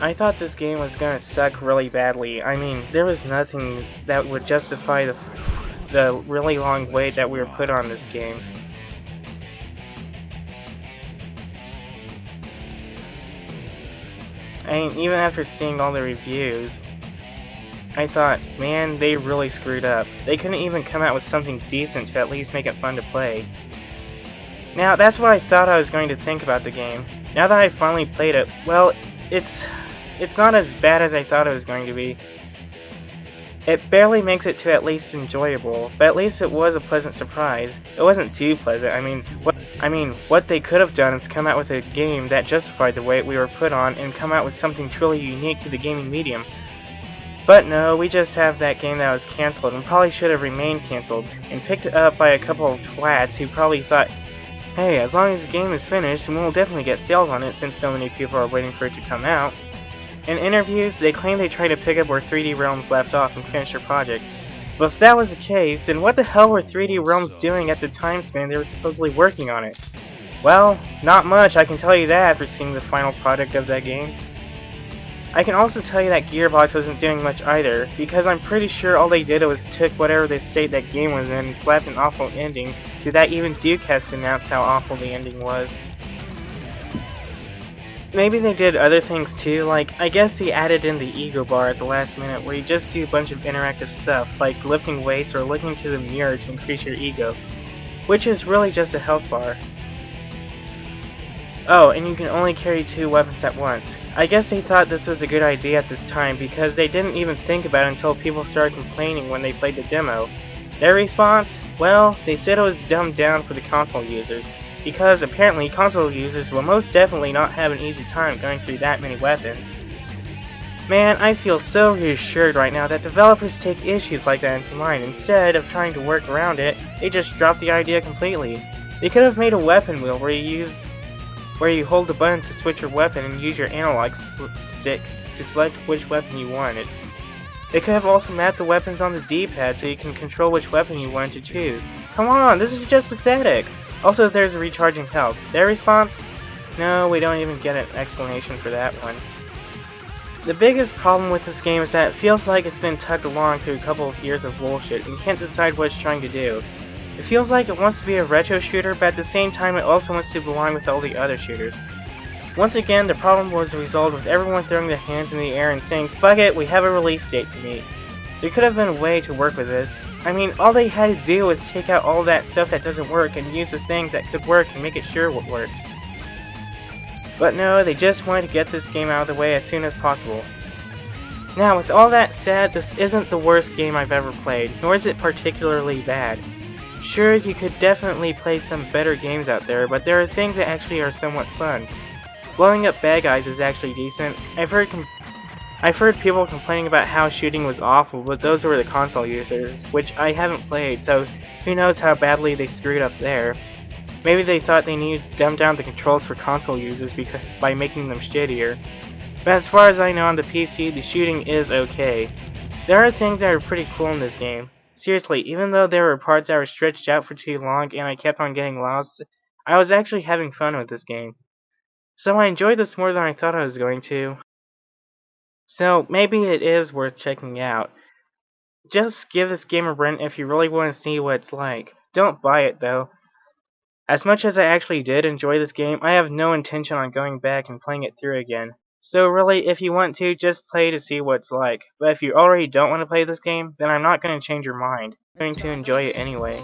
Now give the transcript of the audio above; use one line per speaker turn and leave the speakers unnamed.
I thought this game was gonna suck really badly. I mean, there was nothing that would justify the really long wait that we were put on this game. I mean, even after seeing all the reviews, I thought, man, they really screwed up. They couldn't even come out with something decent to at least make it fun to play. Now, that's what I thought I was going to think about the game. Now that I finally played it, well, it's not as bad as I thought it was going to be. It barely makes it to at least enjoyable, but at least it was a pleasant surprise. It wasn't too pleasant. What they could have done is come out with a game that justified the weight we were put on and come out with something truly unique to the gaming medium. But no, we just have that game that was cancelled and probably should have remained cancelled, and picked up by a couple of twats who probably thought, hey, as long as the game is finished, we'll definitely get sales on it since so many people are waiting for it to come out. In interviews, they claim they tried to pick up where 3D Realms left off and finish their project. But if that was the case, then what the hell were 3D Realms doing at the time span they were supposedly working on it? Well, not much, I can tell you that after seeing the final product of that game. I can also tell you that Gearbox wasn't doing much either, because I'm pretty sure all they did was took whatever the state that game was in and slapped an awful ending to that even Dukecast announced how awful the ending was. Maybe they did other things too, like, I guess he added in the ego bar at the last minute where you just do a bunch of interactive stuff, like lifting weights or looking to the mirror to increase your ego, which is really just a health bar. Oh, and you can only carry 2 weapons at once. I guess they thought this was a good idea at this time because they didn't even think about it until people started complaining when they played the demo. Their response? Well, they said it was dumbed down for the console users, because apparently console users will most definitely not have an easy time going through that many weapons. Man, I feel so reassured right now that developers take issues like that into mind. Instead of trying to work around it, they just dropped the idea completely. They could have made a weapon wheel where you hold the button to switch your weapon and use your analog stick to select which weapon you wanted. They could have also mapped the weapons on the D-pad so you can control which weapon you wanted to choose. Come on, this is just pathetic! Also, there's a recharging health. Their response? No, we don't even get an explanation for that one. The biggest problem with this game is that it feels like it's been tugged along through a couple of years of bullshit and can't decide what it's trying to do. It feels like it wants to be a retro shooter, but at the same time it also wants to belong with all the other shooters. Once again, the problem was resolved with everyone throwing their hands in the air and saying, fuck it, we have a release date to meet. There could have been a way to work with this. I mean, all they had to do was take out all that stuff that doesn't work and use the things that could work and make it sure what works. But no, they just wanted to get this game out of the way as soon as possible. Now, with all that said, this isn't the worst game I've ever played, nor is it particularly bad. Sure, you could definitely play some better games out there, but there are things that actually are somewhat fun. Blowing up bad guys is actually decent. I've heard people complaining about how shooting was awful, but those were the console users, which I haven't played, so who knows how badly they screwed up there. Maybe they thought they needed to dumb down the controls for console users by making them shittier. But as far as I know on the PC, the shooting is okay. There are things that are pretty cool in this game. Seriously, even though there were parts that were stretched out for too long and I kept on getting lost, I was actually having fun with this game. So I enjoyed this more than I thought I was going to. So maybe it is worth checking out. Just give this game a run if you really want to see what it's like. Don't buy it though. As much as I actually did enjoy this game, I have no intention on going back and playing it through again. So really, if you want to, just play to see what it's like. But if you already don't want to play this game, then I'm not going to change your mind. I'm going to enjoy it anyway.